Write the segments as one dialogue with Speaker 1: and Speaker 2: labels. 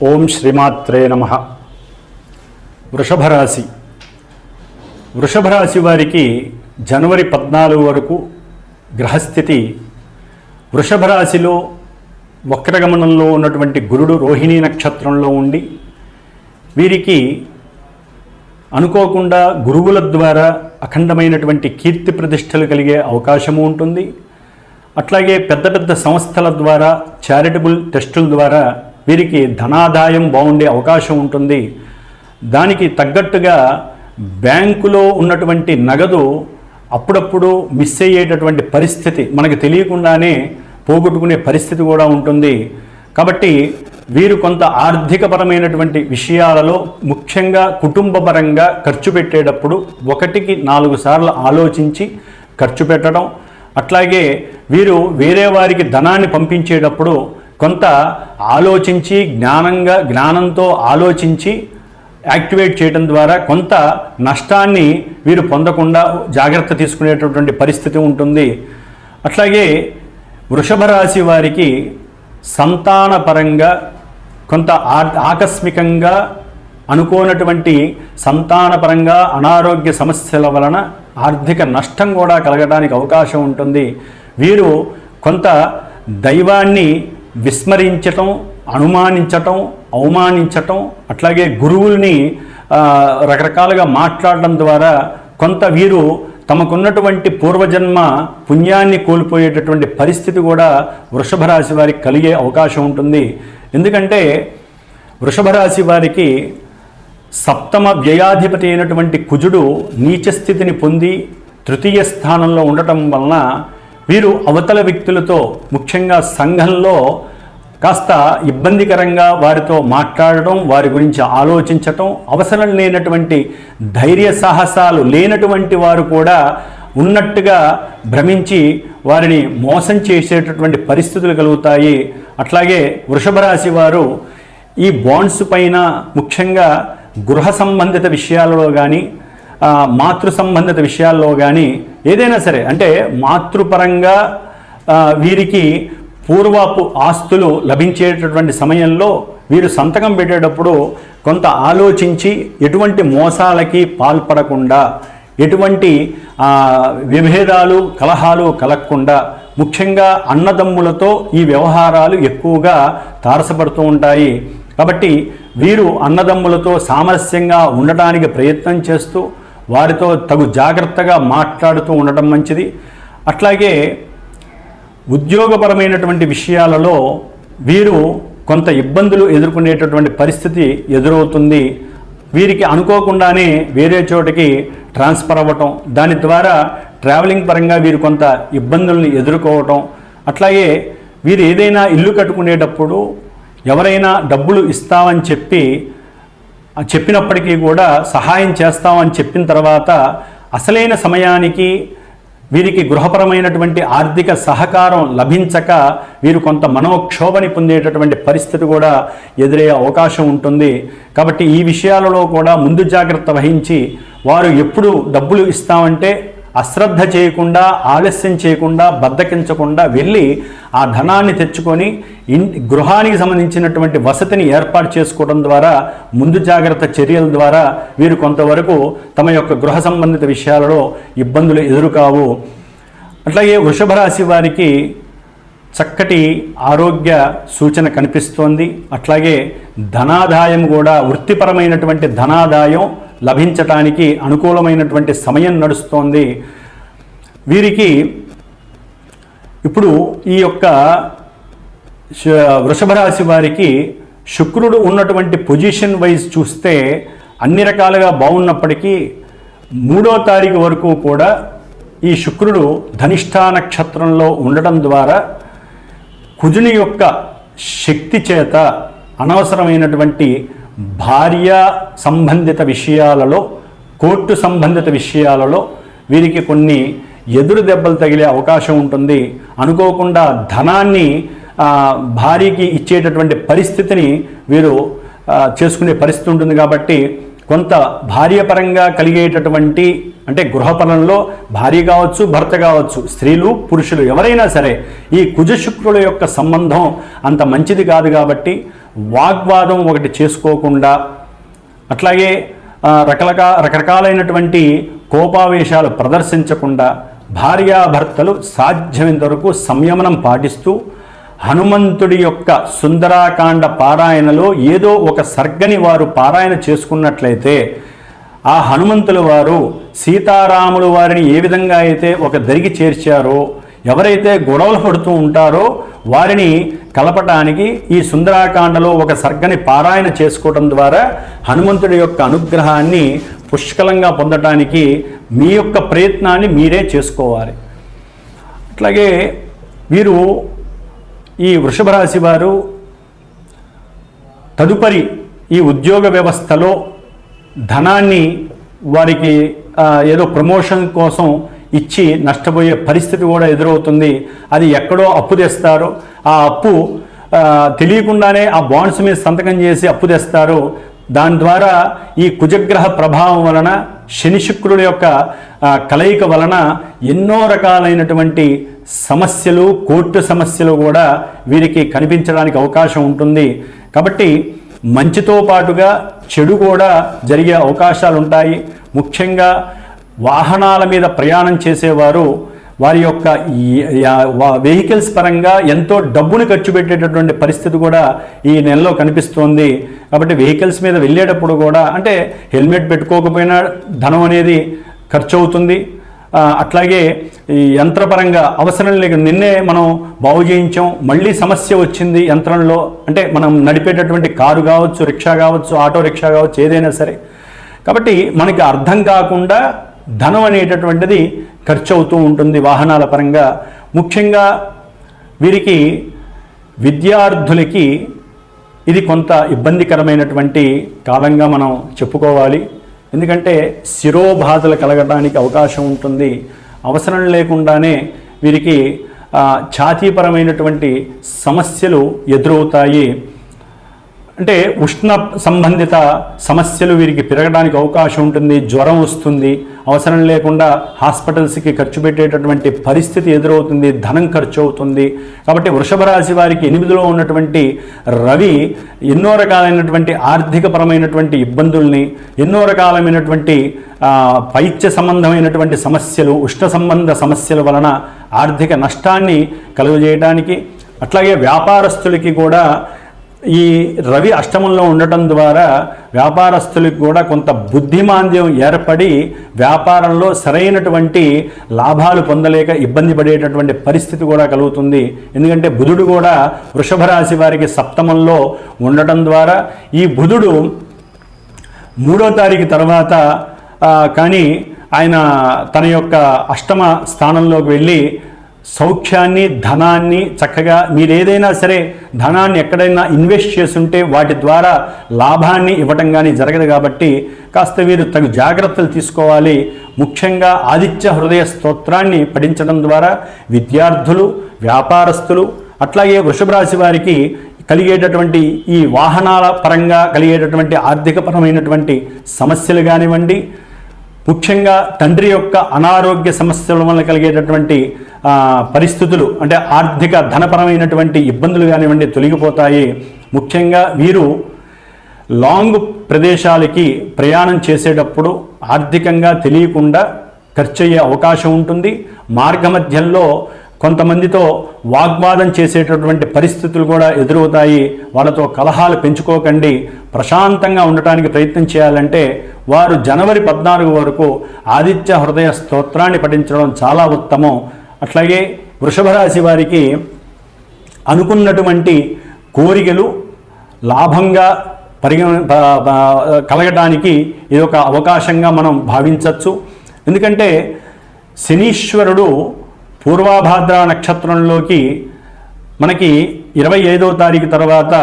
Speaker 1: ఓం శ్రీమాత్రే నమః. వృషభరాశి. వృషభరాశి వారికి జనవరి 14 వరకు గ్రహస్థితి వృషభరాశిలో వక్రగమనంలో ఉన్నటువంటి గురుడు రోహిణీ నక్షత్రంలో ఉండి వీరికి అనుకోకుండా గురువుల ద్వారా అఖండమైనటువంటి కీర్తి ప్రతిష్టలు కలిగే అవకాశము ఉంటుంది. అట్లాగే పెద్ద పెద్ద సంస్థల ద్వారా చారిటబుల్ టెస్టుల ద్వారా వీరికి ధనాదాయం బాగుండే అవకాశం ఉంటుంది. దానికి తగ్గట్టుగా బ్యాంకులో ఉన్నటువంటి నగదు అప్పుడప్పుడు మిస్ అయ్యేటటువంటి పరిస్థితి, మనకు తెలియకుండానే పోగొట్టుకునే పరిస్థితి కూడా ఉంటుంది. కాబట్టి వీరు కొంత ఆర్థికపరమైనటువంటి విషయాలలో ముఖ్యంగా కుటుంబపరంగా ఖర్చు పెట్టేటప్పుడు 1కి 4 సార్లు ఆలోచించి ఖర్చు పెట్టడం, అట్లాగే వీరు వేరే వారికి ధనాన్ని పంపించేటప్పుడు కొంత ఆలోచించి జ్ఞానంతో ఆలోచించి యాక్టివేట్ చేయడం ద్వారా కొంత నష్టాన్ని వీరు పొందకుండా జాగ్రత్త తీసుకునేటటువంటి పరిస్థితి ఉంటుంది. అట్లాగే వృషభ రాశి వారికి సంతానపరంగా కొంత ఆకస్మికంగా అనుకోనటువంటి సంతానపరంగా అనారోగ్య సమస్యల వలన ఆర్థిక నష్టం కూడా కలగడానికి అవకాశం ఉంటుంది. వీరు కొంత దైవాన్ని విస్మరించటం, అనుమానించటం, అవమానించటం, అట్లాగే గురువుల్ని రకరకాలుగా మాట్లాడడం ద్వారా కొంత వీరు తమకున్నటువంటి పూర్వజన్మ పుణ్యాన్ని కోల్పోయేటటువంటి పరిస్థితి కూడా వృషభ రాశి వారికి కలిగే అవకాశం ఉంటుంది. ఎందుకంటే వృషభ రాశి వారికి సప్తమ వ్యయాధిపతి అయినటువంటి కుజుడు నీచ స్థితిని పొంది తృతీయ స్థానంలో ఉండటం వలన వీరు అవతల వ్యక్తులతో ముఖ్యంగా సంఘంలో కాస్త ఇబ్బందికరంగా వారితో మాట్లాడటం, వారి గురించి ఆలోచించటం, అవసరం లేనటువంటి ధైర్య సాహసాలు లేనటువంటి వారు కూడా ఉన్నట్టుగా భ్రమించి వారిని మోసం చేసేటటువంటి పరిస్థితులు కలుగుతాయి. అట్లాగే వృషభ రాశి వారు ఈ బాండ్స్ పైన ముఖ్యంగా గృహ సంబంధిత విషయాలలో కానీ మాతృ సంబంధిత విషయాల్లో కానీ ఏదైనా సరే, అంటే మాతృపరంగా వీరికి పూర్వపు ఆస్తులు లభించేటటువంటి సమయంలో వీరు సంతకం పెట్టేటప్పుడు కొంత ఆలోచించి ఎటువంటి మోసాలకి పాల్పడకుండా, ఎటువంటి విభేదాలు కలహాలు కలగకుండా, ముఖ్యంగా అన్నదమ్ములతో ఈ వ్యవహారాలు ఎక్కువగా తారసపడుతూ ఉంటాయి. కాబట్టి వీరు అన్నదమ్ములతో సామరస్యంగా ఉండటానికి ప్రయత్నం చేస్తూ వారితో తగు జాగ్రత్తగా మాట్లాడుతూ ఉండటం మంచిది. అట్లాగే ఉద్యోగపరమైనటువంటి విషయాలలో వీరు కొంత ఇబ్బందులు ఎదుర్కొనేటటువంటి పరిస్థితి ఎదురవుతుంది. వీరికి అనుకోకుండానే వేరే చోటికి ట్రాన్స్ఫర్ అవ్వటం, దాని ద్వారా ట్రావెలింగ్ పరంగా వీరు కొంత ఇబ్బందుల్ని ఎదుర్కోవటం, అట్లాగే వీరు ఏదైనా ఇల్లు కట్టుకునేటప్పుడు ఎవరైనా డబ్బులు ఇస్తామని చెప్పినప్పటికీ కూడా సహాయం చేస్తామని చెప్పిన తర్వాత అసలైన సమయానికి వీరికి గృహపరమైనటువంటి ఆర్థిక సహకారం లభించక వీరు కొంత మనోక్షోభని పొందేటటువంటి పరిస్థితి కూడా ఎదురయ్యే అవకాశం ఉంటుంది. కాబట్టి ఈ విషయాలలో కూడా ముందు జాగ్రత్త వహించి వారు ఎప్పుడు డబ్బులు ఇస్తామంటే అశ్రద్ధ చేయకుండా, ఆలస్యం చేయకుండా, బద్దకించకుండా వెళ్ళి ఆ ధనాన్ని తెచ్చుకొని గృహానికి సంబంధించినటువంటి వసతిని ఏర్పాటు చేసుకోవడం ద్వారా, ముందు జాగ్రత్త చర్యల ద్వారా వీరు కొంతవరకు తమ యొక్క గృహ సంబంధిత విషయాలలో ఇబ్బందులు ఎదురుకావు. అట్లాగే వృషభ రాశి వారికి చక్కటి ఆరోగ్య సూచన కనిపిస్తోంది. అట్లాగే ధనాదాయం కూడా, వృత్తిపరమైనటువంటి ధనాదాయం లభించటానికి అనుకూలమైనటువంటి సమయం నడుస్తోంది. వీరికి ఇప్పుడు ఈ యొక్క వృషభ రాశి వారికి శుక్రుడు ఉన్నటువంటి పొజిషన్ వైజ్ చూస్తే అన్ని రకాలుగా బాగున్నప్పటికీ 3వ తారీఖు వరకు కూడా ఈ శుక్రుడు ధనిష్ఠా నక్షత్రంలో ఉండటం ద్వారా కుజుని యొక్క శక్తి చేత అనవసరమైనటువంటి భార్య సంబంధిత విషయాలలో, కోర్టు సంబంధిత విషయాలలో వీరికి కొన్ని ఎదురు దెబ్బలు తగిలే అవకాశం ఉంటుంది. అనుకోకుండా ధనాన్ని భార్యకి ఇచ్చేటటువంటి పరిస్థితిని వీరు చేసుకునే పరిస్థితి ఉంటుంది. కాబట్టి కొంత భార్యపరంగా కలిగేటటువంటి అంటే గృహపరంలో భార్య కావచ్చు, భర్త కావచ్చు, స్త్రీలు పురుషులు ఎవరైనా సరే ఈ కుజ శుక్రుల యొక్క సంబంధం అంత మంచిది కాదు. కాబట్టి వాగ్వాదం ఒకటి చేసుకోకుండా, అట్లాగే రకరకాలైనటువంటి కోపావేశాలు ప్రదర్శించకుండా భార్యాభర్తలు సాధ్యమైనంత వరకు సంయమనం పాటిస్తూ హనుమంతుడి యొక్క సుందరాకాండ పారాయణలో ఏదో ఒక సర్గని వారు పారాయణ చేసుకున్నట్లయితే ఆ హనుమంతుల వారు సీతారాములు వారిని ఏ విధంగా అయితే ఒక దరికి చేర్చారో, ఎవరైతే గొడవలు పడుతూ ఉంటారో వారిని కలపటానికి ఈ సుందరాకాండలో ఒక సర్గని పారాయణ చేసుకోవడం ద్వారా హనుమంతుడి యొక్క అనుగ్రహాన్ని పుష్కలంగా పొందటానికి మీ యొక్క ప్రయత్నాన్ని మీరే చేసుకోవాలి. అట్లాగే వీరు ఈ వృషభ రాశి వారు తదుపరి ఈ ఉద్యోగ వ్యవస్థలో ధనాన్ని వారికి ఏదో ప్రమోషన్ కోసం ఇచ్చి నష్టపోయే పరిస్థితి కూడా ఎదురవుతుంది. అది ఎక్కడో అప్పు తెస్తారు, ఆ అప్పు తెలియకుండానే ఆ బాండ్స్ మీద సంతకం చేసి అప్పు తెస్తారు. దాని ద్వారా ఈ కుజగ్రహ ప్రభావం వలన, శని శుక్రుల యొక్క కలయిక వలన ఎన్నో రకాలైనటువంటి సమస్యలు, కోర్టు సమస్యలు కూడా వీరికి కనిపించడానికి అవకాశం ఉంటుంది. కాబట్టి మంచితో పాటుగా చెడు కూడా జరిగే అవకాశాలు ఉంటాయి. ముఖ్యంగా వాహనాల మీద ప్రయాణం చేసేవారు వారి యొక్క వెహికల్స్ పరంగా ఎంతో డబ్బును ఖర్చు పెట్టేటటువంటి పరిస్థితి కూడా ఈ నెలలో కనిపిస్తోంది. కాబట్టి వెహికల్స్ మీద వెళ్ళేటప్పుడు కూడా, అంటే హెల్మెట్ పెట్టుకోకపోయినా ధనం అనేది ఖర్చు అవుతుంది. అట్లాగే ఈ యంత్రపరంగా అవసరం లేక నిన్నే మనం బాగు చేయించాం, మళ్ళీ సమస్య వచ్చింది యంత్రంలో, అంటే మనం నడిపేటటువంటి కారు కావచ్చు, రిక్షా కావచ్చు, ఆటో రిక్షా కావచ్చు, ఏదైనా సరే. కాబట్టి మనకి అర్థం కాకుండా ధనం అనేటటువంటిది ఖర్చు అవుతూ ఉంటుంది వాహనాల పరంగా. ముఖ్యంగా వీరికి విద్యార్థులకి ఇది కొంత ఇబ్బందికరమైనటువంటి కాలంగా మనం చెప్పుకోవాలి. ఎందుకంటే శిరోబాధలు కలగడానికి అవకాశం ఉంటుంది. అవసరం లేకుండానే వీరికి ఛాతీపరమైనటువంటి సమస్యలు ఎదురవుతాయి. అంటే ఉష్ణ సంబంధిత సమస్యలు వీరికి పెరగడానికి అవకాశం ఉంటుంది. జ్వరం వస్తుంది, అవసరం లేకుండా హాస్పిటల్స్కి ఖర్చు పెట్టేటటువంటి పరిస్థితి ఎదురవుతుంది, ధనం ఖర్చు అవుతుంది. కాబట్టి వృషభ రాశి వారికి 8లో ఉన్నటువంటి రవి ఎన్నో రకాలైనటువంటి ఆర్థికపరమైనటువంటి ఇబ్బందుల్ని, ఎన్నో రకాలైనటువంటి పైత్య సంబంధమైనటువంటి సమస్యలు, ఉష్ణ సంబంధ సమస్యల వలన ఆర్థిక నష్టాన్ని కలుగజేయడానికి, అట్లాగే వ్యాపారస్తులకి కూడా ఈ రవి అష్టమంలో ఉండటం ద్వారా వ్యాపారస్తులకు కూడా కొంత బుద్ధిమాంద్యం ఏర్పడి వ్యాపారంలో సరైనటువంటి లాభాలు పొందలేక ఇబ్బంది పడేటటువంటి పరిస్థితి కూడా కలుగుతుంది. ఎందుకంటే బుధుడు కూడా వృషభ రాశి వారికి సప్తమంలో ఉండటం ద్వారా ఈ బుధుడు 3వ తారీఖు తర్వాత కానీ ఆయన తన యొక్క అష్టమ స్థానంలోకి వెళ్ళి సౌఖ్యాన్ని, ధనాన్ని చక్కగా మీరు ఏదైనా సరే ధనాన్ని ఎక్కడైనా ఇన్వెస్ట్ చేస్తుంటే వాటి ద్వారా లాభాన్ని ఇవ్వటం కానీ జరగదు. కాబట్టి కాస్త వీరు తగు జాగ్రత్తలు తీసుకోవాలి. ముఖ్యంగా ఆదిత్య హృదయ స్తోత్రాన్ని పఠించడం ద్వారా విద్యార్థులు, వ్యాపారస్తులు, అట్లాగే వృషభ రాశి వారికి కలిగేటటువంటి ఈ వాహనాల పరంగా కలిగేటటువంటి ఆర్థికపరమైనటువంటి సమస్యలు కానివ్వండి, ముఖ్యంగా తండ్రి యొక్క అనారోగ్య సమస్యల వల్ల కలిగేటటువంటి పరిస్థితులు, అంటే ఆర్థిక ధనపరమైనటువంటి ఇబ్బందులు కానివ్వండి తొలగిపోతాయి. ముఖ్యంగా వీరు లాంగ్ ప్రదేశాలకి ప్రయాణం చేసేటప్పుడు ఆర్థికంగా తెలియకుండా ఖర్చు అయ్యే అవకాశం ఉంటుంది. మార్గమధ్యంలో కొంతమందితో వాగ్వాదం చేసేటటువంటి పరిస్థితులు కూడా ఎదురవుతాయి. వాళ్ళతో కలహాలు పెంచుకోకండి. ప్రశాంతంగా ఉండటానికి ప్రయత్నం చేయాలంటే వారు జనవరి 14 వరకు ఆదిత్య హృదయ స్తోత్రాన్ని పఠించడం చాలా ఉత్తమం. అట్లాగే వృషభ రాశి వారికి అనుకున్నటువంటి కోరికలు లాభంగా కలగడానికి ఇది ఒక అవకాశంగా మనం భావించవచ్చు. ఎందుకంటే శనీశ్వరుడు పూర్వాభాద్ర నక్షత్రంలోకి మనకి 25వ తారీఖు తర్వాత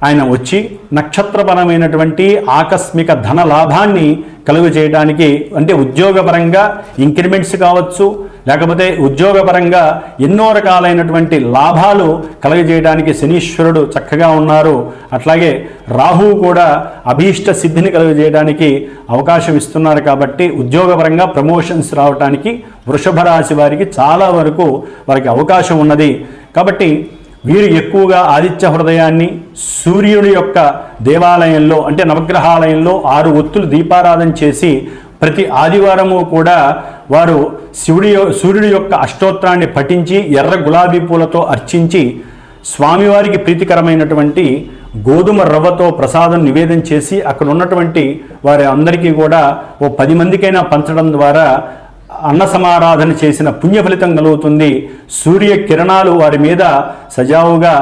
Speaker 1: ఆయన వచ్చి నక్షత్రపరమైనటువంటి ఆకస్మిక ధన లాభాన్ని కలుగు చేయడానికి, అంటే ఉద్యోగపరంగా ఇంక్రిమెంట్స్ కావచ్చు, లేకపోతే ఉద్యోగపరంగా ఎన్నో రకాలైనటువంటి లాభాలు కలుగజేయడానికి శనీశ్వరుడు చక్కగా ఉన్నారు. అట్లాగే రాహువు కూడా అభీష్ట సిద్ధిని కలుగజేయడానికి అవకాశం ఇస్తున్నారు. కాబట్టి ఉద్యోగపరంగా ప్రమోషన్స్ రావడానికి వృషభ రాశి వారికి చాలా వరకు వారికి అవకాశం ఉన్నది. కాబట్టి వీరు ఎక్కువగా ఆదిత్య హృదయాన్ని, సూర్యుడి యొక్క దేవాలయంలో అంటే నవగ్రహాలయంలో 6 ఒత్తులు దీపారాధన చేసి ప్రతి ఆదివారము కూడా వారు సూర్యుడి యొక్క అష్టోత్తరాన్ని పఠించి ఎర్ర గులాబీ పూలతో అర్చించి స్వామివారికి ప్రీతికరమైనటువంటి గోధుమ రవ్వతో ప్రసాదం నివేదన చేసి అక్కడ ఉన్నటువంటి వారి అందరికీ కూడా ఓ 10 మందికైనా పంచడం ద్వారా అన్న సమారాధన చేసిన పుణ్య ఫలితం కలుగుతుంది. సూర్య కిరణాలు వారి మీద సజావుగా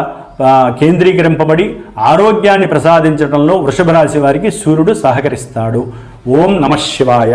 Speaker 1: కేంద్రీకరింపబడి ఆరోగ్యాన్ని ప్రసాదించడంలో వృషభ రాశి వారికి సూర్యుడు సహకరిస్తాడు. ఓం నమః శివాయ.